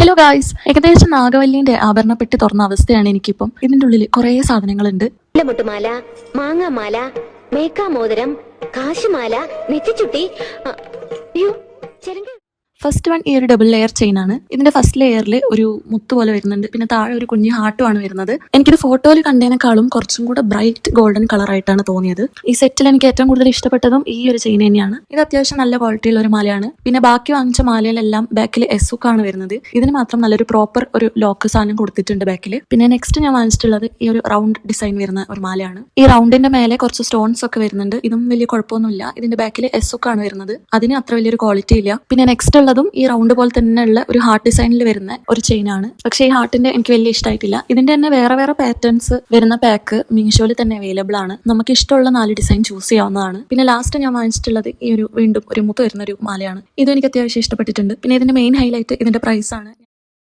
Hello guys, ഏകദേശം നാഗവല്ലിന്റെ ആഭരണപ്പെട്ടി തുറന്ന അവസ്ഥയാണ് എനിക്കിപ്പം. ഇതിന്റെ ഉള്ളിൽ കുറേ സാധനങ്ങളുണ്ട്. മുട്ടുമാല, മാങ്ങാമാല, മേക്കാമോതിരം, കാശുമാല, നെറ്റിച്ചുട്ടി. അയ്യോ, ചെരങ്ങ. ഫസ്റ്റ് വൺ ഈ ഒരു ഡബിൾ ലെയർ ചെയിൻ ആണ്. ഇതിന്റെ ഫസ്റ്റ് ലെയറിൽ ഒരു മുത്ത് പോലെ വരുന്നുണ്ട്, പിന്നെ താഴെ ഒരു കുഞ്ഞു ഹാർട്ടുമാണ് വരുന്നത്. എനിക്കിത് ഫോട്ടോയിൽ കണ്ടതിനേക്കാളും കുറച്ചും കൂടെ ബ്രൈറ്റ് ഗോൾഡൻ കളർ ആയിട്ടാണ് തോന്നിയത്. ഈ സെറ്റിൽ എനിക്ക് ഏറ്റവും കൂടുതൽ ഇഷ്ടപ്പെട്ടതും ഈ ഒരു ചെയിൻ തന്നെയാണ്. ഇത് അത്യാവശ്യം നല്ല ക്വാളിറ്റിയുള്ള ഒരു മാലയാണ്. പിന്നെ ബാക്കി വാങ്ങിച്ച മാലയിലെല്ലാം ബാക്കിൽ എസുക്കാണ് വരുന്നത്. ഇതിന് മാത്രം നല്ലൊരു പ്രോപ്പർ ഒരു ലോക്ക് സാധനം കൊടുത്തിട്ടുണ്ട് ബാക്കിൽ. പിന്നെ നെക്സ്റ്റ് ഞാൻ വാങ്ങിച്ചിട്ടുള്ളത് ഈ ഒരു റൗണ്ട് ഡിസൈൻ വരുന്ന ഒരു മാലയാണ്. ഈ റൗണ്ടിന്റെ മേലെ കുറച്ച് സ്റ്റോൺസ് ഒക്കെ വരുന്നുണ്ട്. ഇതും വലിയ കുഴപ്പമൊന്നുമില്ല. ഇതിന്റെ ബാക്കിൽ എസുക്കാണ് വരുന്നത്. അതിന് അത്ര വലിയൊരു ക്വാളിറ്റി ഇല്ല. പിന്നെ നെക്സ്റ്റ് ഉള്ളതും ഈ റൗണ്ട് പോലെ തന്നെയുള്ള ഒരു ഹാർട്ട് ഡിസൈനിൽ വരുന്ന ഒരു ചെയിൻ ആണ്. പക്ഷേ ഈ ഹാർട്ടിന്റെ എനിക്ക് വലിയ ഇഷ്ടമായിട്ടില്ല. ഇതിന്റെ തന്നെ വേറെ വേറെ പാറ്റേൺസ് വരുന്ന പാക്ക് മീഷോയിൽ തന്നെ അവൈലബിൾ ആണ്. നമുക്ക് ഇഷ്ടമുള്ള 4 ഡിസൈൻ ചൂസ് ചെയ്യാവുന്നതാണ്. പിന്നെ ലാസ്റ്റ് ഞാൻ വാങ്ങിച്ചിട്ടുള്ളത് ഈ ഒരു വീണ്ടും ഒരു മുത്ത് വരുന്ന ഒരു മാലയാണ്. ഇതും എനിക്ക് അത്യാവശ്യം ഇഷ്ടപ്പെട്ടിട്ടുണ്ട്. പിന്നെ ഇതിന്റെ മെയിൻ ഹൈലൈറ്റ് ഇതിന്റെ പ്രൈസ് ആണ്.